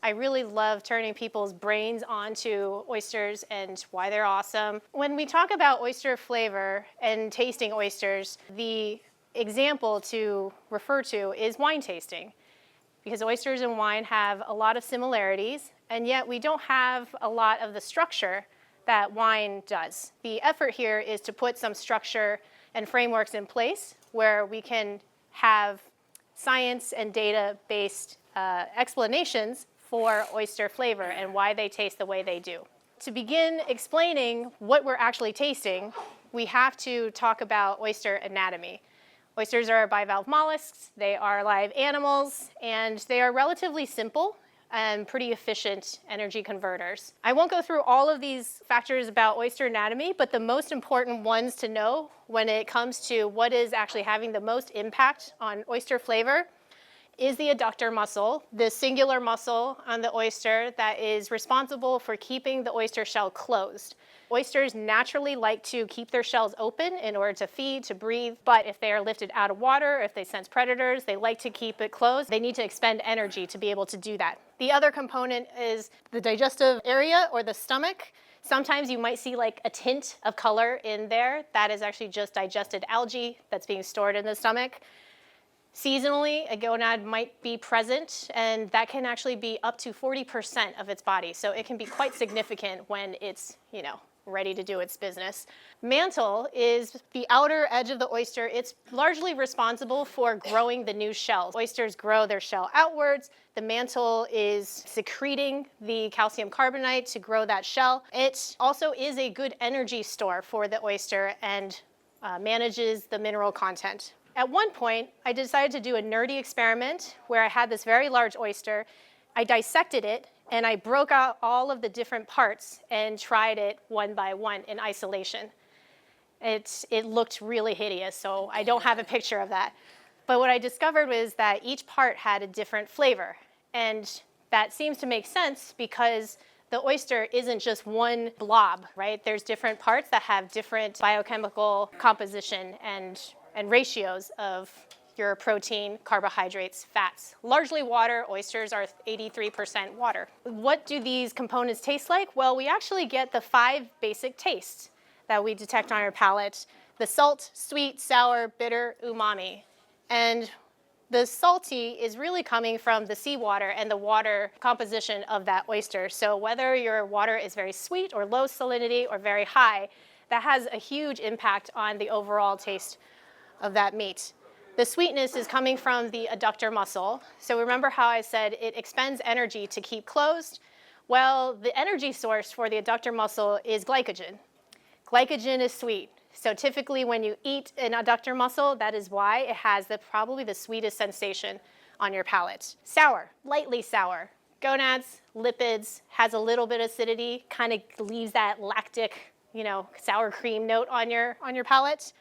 I really love turning people's brains onto oysters and why they're awesome. When we talk about oyster flavor and tasting oysters, the example to refer to is wine tasting, because oysters and wine have a lot of similarities, and yet we don't have a lot of the structure that wine does. The effort here is to put some structure and frameworks in place where we can have science and data-based explanations for oyster flavor and why they taste the way they do. To begin explaining what we're actually tasting, we have to talk about oyster anatomy. Oysters are bivalve mollusks, they are live animals, and they are relatively simple and pretty efficient energy converters. I won't go through all of these factors about oyster anatomy, but the most important ones to know when it comes to what is actually having the most impact on oyster flavor is the adductor muscle, the singular muscle on the oyster that is responsible for keeping the oyster shell closed. Oysters naturally like to keep their shells open in order to feed, to breathe, but if they are lifted out of water, if they sense predators, they like to keep it closed. They need to expend energy to be able to do that. The other component is the digestive area or the stomach. Sometimes you might see like a tint of color in there. That is actually just digested algae that's being stored in the stomach. Seasonally, a gonad might be present, and that can actually be up to 40% of its body. So it can be quite significant when it's, ready to do its business. Mantle is the outer edge of the oyster. It's largely responsible for growing the new shells. Oysters grow their shell outwards. The mantle is secreting the calcium carbonate to grow that shell. It also is a good energy store for the oyster and manages the mineral content. At one point, I decided to do a nerdy experiment where I had this very large oyster. I dissected it, and I broke out all of the different parts and tried it one by one in isolation. It looked really hideous, so I don't have a picture of that. But what I discovered was that each part had a different flavor. And that seems to make sense because the oyster isn't just one blob, right? There's different parts that have different biochemical composition and ratios of your protein, carbohydrates, fats. Largely water. Oysters are 83% water. What do these components taste like? Well, we actually get the 5 basic tastes that we detect on our palate: the salt, sweet, sour, bitter, umami. And the salty is really coming from the seawater and the water composition of that oyster. So whether your water is very sweet or low salinity or very high, that has a huge impact on the overall taste of that meat. The sweetness is coming from the adductor muscle. So remember how I said it expends energy to keep closed? Well, the energy source for the adductor muscle is glycogen. Glycogen is sweet. So typically when you eat an adductor muscle, that is why it has probably the sweetest sensation on your palate. Sour, lightly sour. Gonads, lipids, has a little bit of acidity, kind of leaves that lactic, sour cream note on your palate.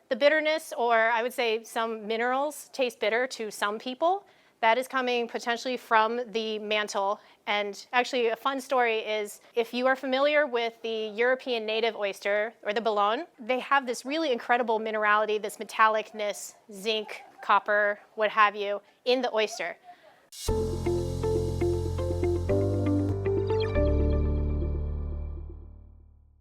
The bitterness, or I would say some minerals, taste bitter to some people. That is coming potentially from the mantle. And actually a fun story is if you are familiar with the European native oyster, or the bologna, they have this really incredible minerality, this metallicness, zinc, copper, what have you, in the oyster.